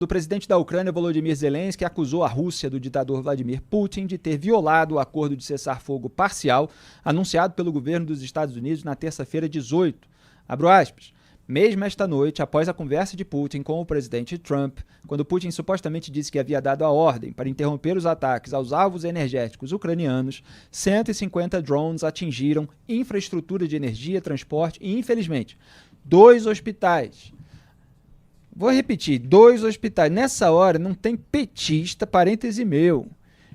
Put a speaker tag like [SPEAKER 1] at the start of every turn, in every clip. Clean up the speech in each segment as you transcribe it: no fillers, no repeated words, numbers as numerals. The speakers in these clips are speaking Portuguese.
[SPEAKER 1] O presidente da Ucrânia, Volodymyr Zelensky, acusou a Rússia do ditador Vladimir Putin de ter violado o acordo de cessar-fogo parcial anunciado pelo governo dos Estados Unidos na terça-feira 18. Abro aspas. Mesmo esta noite, após a conversa de Putin com o presidente Trump, quando Putin supostamente disse que havia dado a ordem para interromper os ataques aos alvos energéticos ucranianos, 150 drones atingiram infraestrutura de energia, transporte e, infelizmente, 2 hospitais. Vou repetir, 2 hospitais. Nessa hora não tem petista, parêntese meu,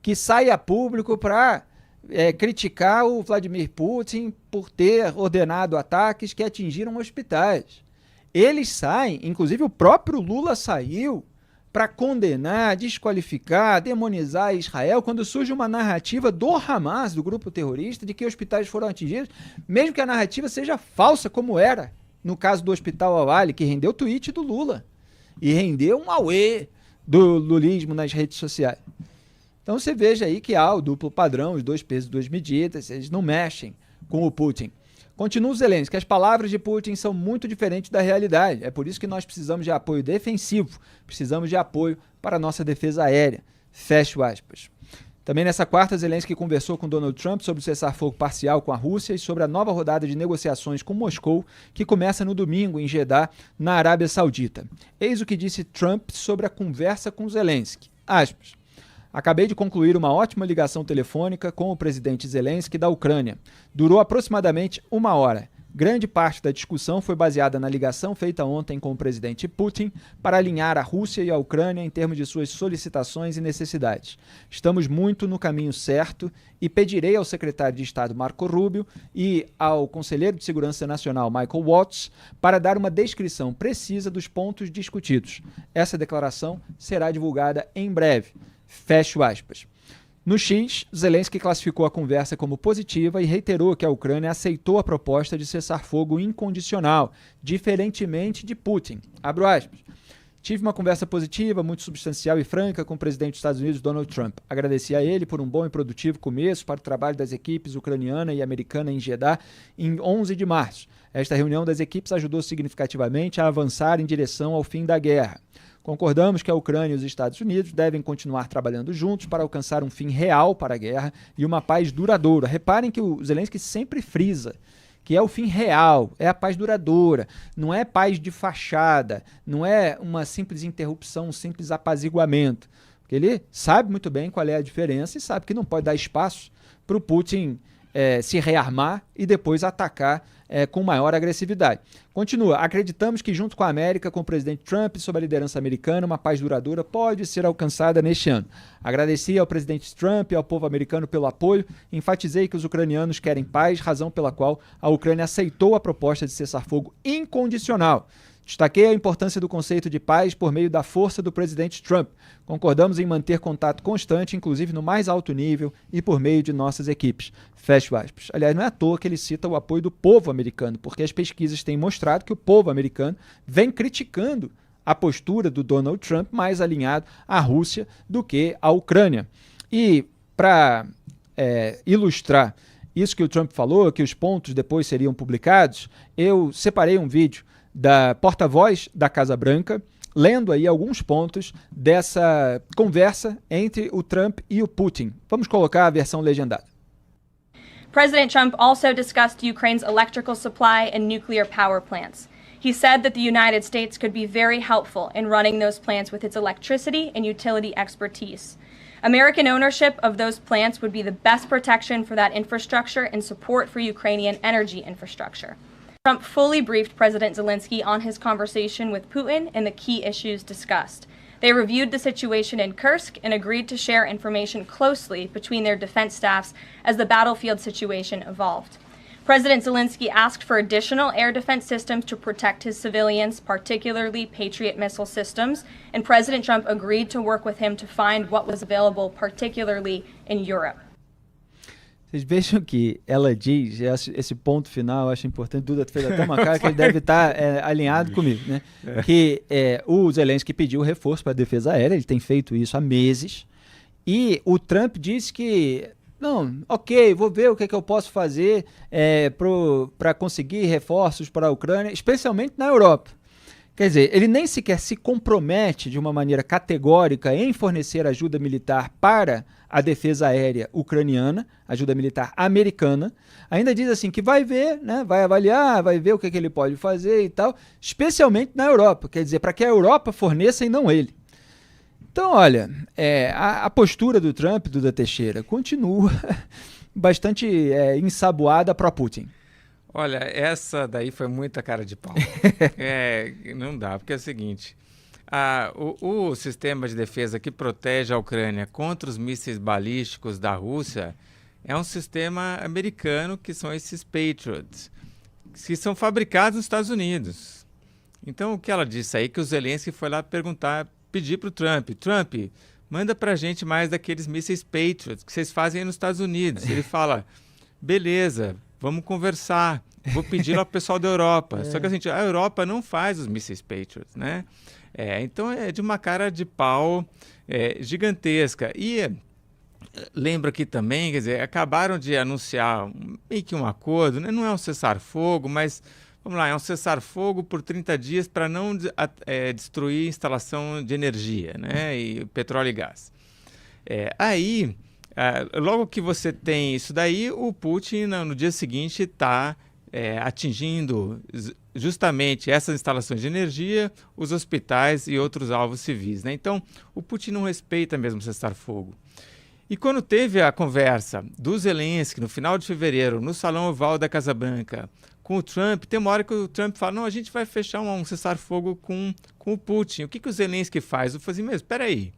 [SPEAKER 1] que sai a público para criticar o Vladimir Putin por ter ordenado ataques que atingiram hospitais. Eles saem, inclusive o próprio Lula saiu para condenar, desqualificar, demonizar Israel quando surge uma narrativa do Hamas, do grupo terrorista, de que hospitais foram atingidos, mesmo que a narrativa seja falsa, como era no caso do Hospital Al-Ahli, que rendeu tweet do Lula e rendeu um auê do lulismo nas redes sociais. Então você veja aí que há o duplo padrão, os 2 pesos, 2 medidas, eles não mexem com o Putin. Continua o Zelensky, as palavras de Putin são muito diferentes da realidade. É por isso que nós precisamos de apoio defensivo, precisamos de apoio para a nossa defesa aérea. Fecho aspas. Também nessa quarta, Zelensky conversou com Donald Trump sobre o cessar-fogo parcial com a Rússia e sobre a nova rodada de negociações com Moscou, que começa no domingo em Jeddah, na Arábia Saudita. Eis o que disse Trump sobre a conversa com Zelensky. Aspas. Acabei de concluir uma ótima ligação telefônica com o presidente Zelensky da Ucrânia. Durou aproximadamente 1 hora. Grande parte da discussão foi baseada na ligação feita ontem com o presidente Putin para alinhar a Rússia e a Ucrânia em termos de suas solicitações e necessidades. Estamos muito no caminho certo e pedirei ao secretário de Estado Marco Rubio e ao conselheiro de Segurança Nacional Michael Waltz para dar uma descrição precisa dos pontos discutidos. Essa declaração será divulgada em breve. Fecho aspas. No X, Zelensky classificou a conversa como positiva e reiterou que a Ucrânia aceitou a proposta de cessar-fogo incondicional, diferentemente de Putin. Abro aspas. Tive uma conversa positiva, muito substancial e franca com o presidente dos Estados Unidos, Donald Trump. Agradeci a ele por um bom e produtivo começo para o trabalho das equipes ucraniana e americana em Jeddah em 11 de março. Esta reunião das equipes ajudou significativamente a avançar em direção ao fim da guerra. Concordamos que a Ucrânia e os Estados Unidos devem continuar trabalhando juntos para alcançar um fim real para a guerra e uma paz duradoura. Reparem que o Zelensky sempre frisa que é o fim real, é a paz duradoura, não é paz de fachada, não é uma simples interrupção, um simples apaziguamento. Porque ele sabe muito bem qual é a diferença e sabe que não pode dar espaço para o Putin se rearmar e depois atacar com maior agressividade. Continua, acreditamos que junto com a América, com o presidente Trump e sob a liderança americana, uma paz duradoura pode ser alcançada neste ano. Agradeci ao presidente Trump e ao povo americano pelo apoio, enfatizei que os ucranianos querem paz, razão pela qual a Ucrânia aceitou a proposta de cessar-fogo incondicional. Destaquei a importância do conceito de paz por meio da força do presidente Trump. Concordamos em manter contato constante, inclusive no mais alto nível e por meio de nossas equipes. Fecho aspas. Aliás, não é à toa que ele cita o apoio do povo americano, porque as pesquisas têm mostrado que o povo americano vem criticando a postura do Donald Trump mais alinhado à Rússia do que à Ucrânia. E para ilustrar isso que o Trump falou, que os pontos depois seriam publicados, eu separei um vídeo da porta-voz da Casa Branca, lendo aí alguns pontos dessa conversa entre o Trump e o Putin. Vamos colocar a versão legendada.
[SPEAKER 2] President Trump also discussed Ukraine's electrical supply and nuclear power plants. He said that the United States could be very helpful in running those plants with its electricity and utility expertise. American ownership of those plants would be the best protection for that infrastructure and support for Ukrainian energy infrastructure. Trump fully briefed President Zelensky on his conversation with Putin and the key issues discussed. They reviewed the situation in Kursk and agreed to share information closely between their defense staffs as the battlefield situation evolved. President Zelensky asked for additional air defense systems to protect his civilians, particularly Patriot missile systems, and President Trump agreed to work with him to find what was available, particularly in Europe.
[SPEAKER 1] Vocês vejam que ela diz, esse ponto final, eu acho importante, Duda fez até uma cara que ele deve estar alinhado comigo, né? Que o Zelensky pediu reforço para a defesa aérea, ele tem feito isso há meses, e o Trump disse que, não, ok, vou ver o que eu posso fazer para conseguir reforços para a Ucrânia, especialmente na Europa. Quer dizer, ele nem sequer se compromete de uma maneira categórica em fornecer ajuda militar para a defesa aérea ucraniana, ajuda militar americana. Ainda diz assim que vai ver, né, vai avaliar, vai ver o que ele pode fazer e tal, especialmente na Europa, quer dizer, para que a Europa forneça e não ele. Então, olha, a postura do Trump, Duda Teixeira, continua bastante ensaboada pró-Putin.
[SPEAKER 3] Olha, essa daí foi muita cara de pau. Não dá, porque é o seguinte, o sistema de defesa que protege a Ucrânia contra os mísseis balísticos da Rússia é um sistema americano, que são esses Patriots, que são fabricados nos Estados Unidos. Então, o que ela disse aí, que o Zelensky foi lá pedir para o Trump, manda para a gente mais daqueles mísseis Patriots que vocês fazem aí nos Estados Unidos. Ele fala, beleza, vamos conversar, vou pedir lá para o pessoal da Europa. Só que assim, a Europa não faz os mísseis Patriots, né? Então é de uma cara de pau gigantesca. E lembro aqui também, quer dizer, acabaram de anunciar meio que um acordo, né? Não é um cessar-fogo, mas vamos lá, é um cessar-fogo por 30 dias para não destruir instalação de energia, né? E petróleo e gás. Logo que você tem isso daí, o Putin no dia seguinte está atingindo justamente essas instalações de energia, os hospitais e outros alvos civis, né? Então, o Putin não respeita mesmo o cessar-fogo. E quando teve a conversa do Zelensky, no final de fevereiro, no Salão Oval da Casa Branca, com o Trump, tem uma hora que o Trump fala, não, a gente vai fechar um cessar-fogo com o Putin. O que o Zelensky faz? Eu falei assim, mesmo, espera aí,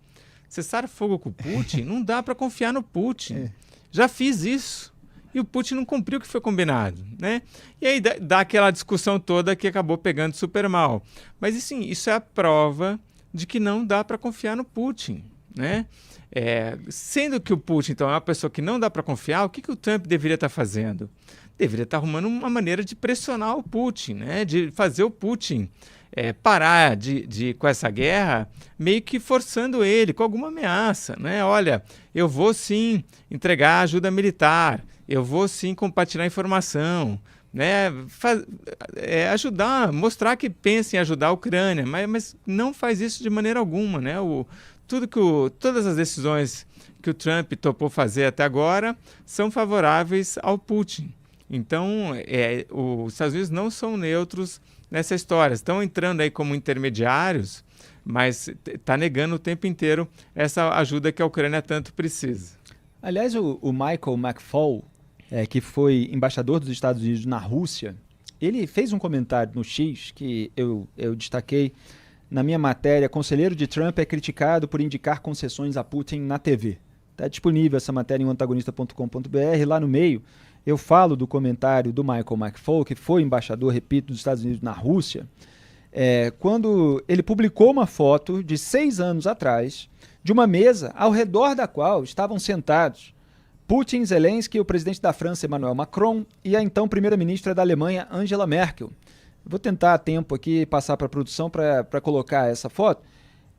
[SPEAKER 3] cessar-fogo com o Putin? Não dá para confiar no Putin. Já fiz isso. E o Putin não cumpriu o que foi combinado, né? E aí dá aquela discussão toda que acabou pegando super mal. Mas, assim, isso é a prova de que não dá para confiar no Putin, né? Sendo que o Putin, então, é uma pessoa que não dá para confiar, o que o Trump deveria estar fazendo? Deveria estar arrumando uma maneira de pressionar o Putin, né? De fazer o Putin parar com essa guerra, meio que forçando ele com alguma ameaça, né? Olha, eu vou sim entregar ajuda militar, eu vou sim compartilhar informação, né? Ajudar, mostrar que pensa em ajudar a Ucrânia, mas não faz isso de maneira alguma, né? Todas as decisões que o Trump topou fazer até agora são favoráveis ao Putin. Então, os Estados Unidos não são neutros nessa história. Estão entrando aí como intermediários, mas está negando o tempo inteiro essa ajuda que a Ucrânia tanto precisa.
[SPEAKER 1] Aliás, o Michael McFaul, que foi embaixador dos Estados Unidos na Rússia, ele fez um comentário no X que eu destaquei na minha matéria. Conselheiro de Trump é criticado por indicar concessões a Putin na TV. Está disponível essa matéria em antagonista.com.br. Lá no meio eu falo do comentário do Michael McFaul, que foi embaixador, repito, dos Estados Unidos na Rússia, quando ele publicou uma foto de 6 anos atrás de uma mesa ao redor da qual estavam sentados Putin, Zelensky, o presidente da França, Emmanuel Macron, e a então primeira-ministra da Alemanha, Angela Merkel. Vou tentar a tempo aqui passar para a produção para colocar essa foto.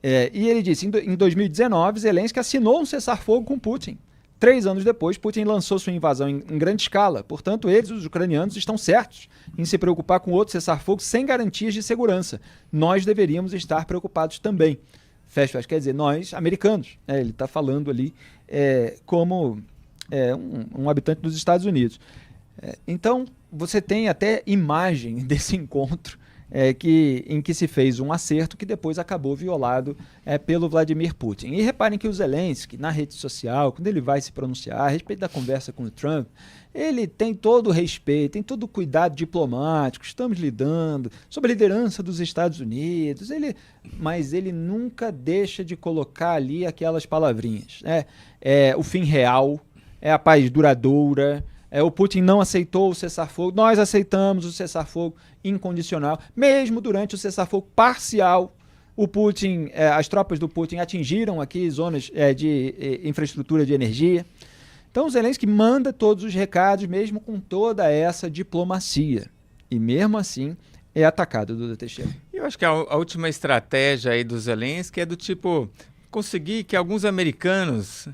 [SPEAKER 1] E ele disse, em 2019, Zelensky assinou um cessar-fogo com Putin. 3 anos depois, Putin lançou sua invasão em grande escala. Portanto, eles, os ucranianos, estão certos em se preocupar com outro cessar-fogo sem garantias de segurança. Nós deveríamos estar preocupados também. Fecha, quer dizer, nós, americanos. Ele está falando ali como um habitante dos Estados Unidos. Então, você tem até imagem desse encontro em que se fez um acerto que depois acabou violado pelo Vladimir Putin. E reparem que o Zelensky, na rede social, quando ele vai se pronunciar a respeito da conversa com o Trump, ele tem todo o respeito, tem todo o cuidado diplomático, estamos lidando sob a liderança dos Estados Unidos, mas ele nunca deixa de colocar ali aquelas palavrinhas. O fim real, a paz duradoura. O Putin não aceitou o cessar-fogo, nós aceitamos o cessar-fogo incondicional. Mesmo durante o cessar-fogo parcial, as tropas do Putin atingiram aqui zonas de infraestrutura de energia. Então o Zelensky manda todos os recados, mesmo com toda essa diplomacia. E mesmo assim é atacado, Duda Teixeira.
[SPEAKER 3] Eu acho que a última estratégia aí do Zelensky é do tipo, conseguir que alguns americanos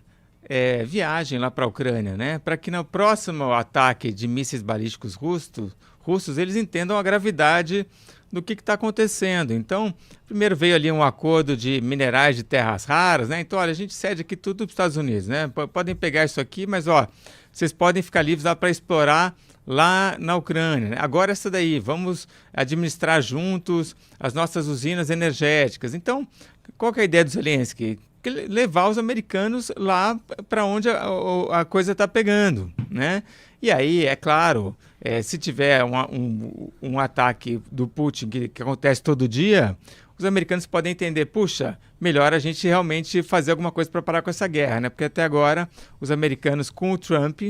[SPEAKER 3] viagem lá para a Ucrânia, né? Para que no próximo ataque de mísseis balísticos russos eles entendam a gravidade do que está acontecendo. Então, primeiro veio ali um acordo de minerais de terras raras, né? Então, olha, a gente cede aqui tudo para os Estados Unidos, né? Podem pegar isso aqui, mas ó, vocês podem ficar livres lá para explorar lá na Ucrânia, né? Agora essa daí, vamos administrar juntos as nossas usinas energéticas. Então, qual que é a ideia do Zelensky? Levar os americanos lá para onde a coisa está pegando, né? E aí, é claro, se tiver um ataque do Putin que acontece todo dia, os americanos podem entender, puxa, melhor a gente realmente fazer alguma coisa para parar com essa guerra, né? Porque até agora os americanos com o Trump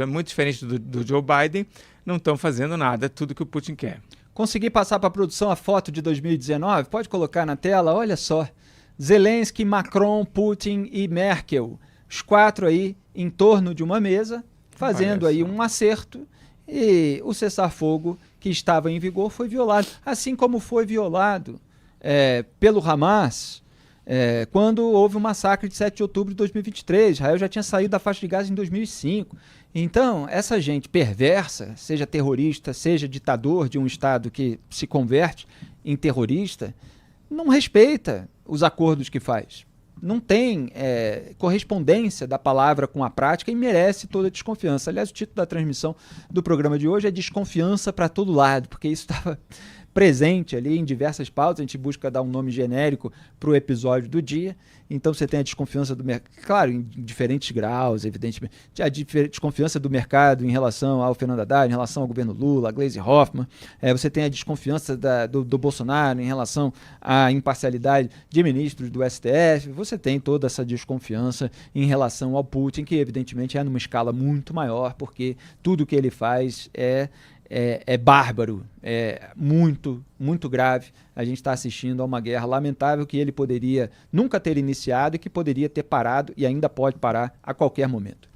[SPEAKER 3] muito diferente do Joe Biden, não estão fazendo nada, tudo que o Putin quer.
[SPEAKER 1] Consegui passar para a produção a foto de 2019? Pode colocar na tela, olha só. Zelensky, Macron, Putin e Merkel, os 4 aí em torno de uma mesa, fazendo aí um acerto, e o cessar-fogo que estava em vigor foi violado, assim como foi violado pelo Hamas quando houve o massacre de 7 de outubro de 2023. Israel já tinha saído da faixa de Gaza em 2005. Então, essa gente perversa, seja terrorista, seja ditador de um Estado que se converte em terrorista, não respeita os acordos que faz. Não tem correspondência da palavra com a prática e merece toda a desconfiança. Aliás, o título da transmissão do programa de hoje é Desconfiança para todo lado, porque isso estava presente ali em diversas pautas. A gente busca dar um nome genérico para o episódio do dia. Então você tem a desconfiança do mercado, claro, em diferentes graus, evidentemente. A desconfiança do mercado em relação ao Fernando Haddad, em relação ao governo Lula, a Gleisi Hoffmann. Você tem a desconfiança do Bolsonaro em relação à imparcialidade de ministros do STF. Você tem toda essa desconfiança em relação ao Putin, que evidentemente é numa escala muito maior, porque tudo que ele faz é bárbaro, é muito, muito grave. A gente está assistindo a uma guerra lamentável que ele poderia nunca ter iniciado e que poderia ter parado e ainda pode parar a qualquer momento.